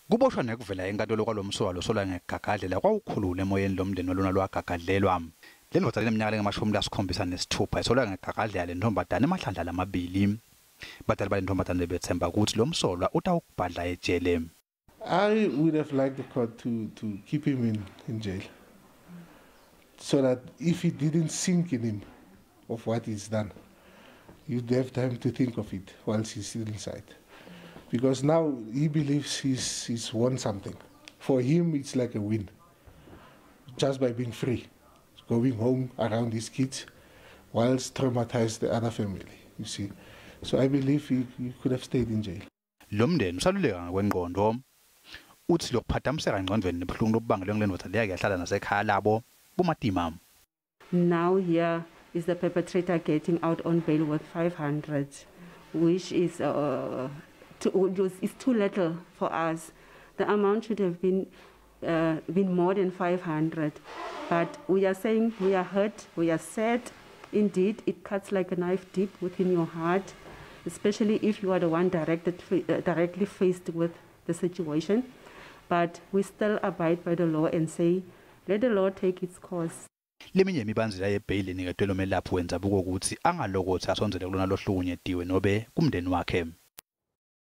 Kuboshwa nekuvela enkantolo kwalomsolwa losolwa ngekugagadlela kwawukhulula emoyeni lomndeni walona lwagagadlelwa. Lendvodza leneminyaka lengemashumi lasikhombisa nesitfupha isolwa ngekugagadlela lentfombatane emahlandla lamabili. Badali balentfombatane bethemba ukuthi lomsolwa utawukubhadla ejele. I would have liked the court to keep him in jail, so that if he didn't sink in him of what he's done, you'd have time to think of it whilst he's still inside. Because now he believes he's won something. For him, it's like a win, just by being free, going home around his kids, whilst traumatized the other family, you see. So I believe he could have stayed in jail. Lomndeni usaluleka ngokwenqondo. Uthi lokuphathamiseka engqondweni nebuhlungu lobubangelwe ngilendvodza leya yahlala nasekhaya labo bumatima. Now here is the perpetrator getting out on bail with 500, which is too little for us. The amount should have been more than 500, but we are saying we are hurt, we are sad. Indeed, it cuts like a knife deep within your heart, especially if you are the one directly faced with the situation. But we still abide by the law and say, let the law take its course. Leminye imibanzela yebheyili inikete lomelaphi wendzabuko kwekutsi angalokothi asonzele kulona lohlukunyetiwe nobe kumndeni wakhe.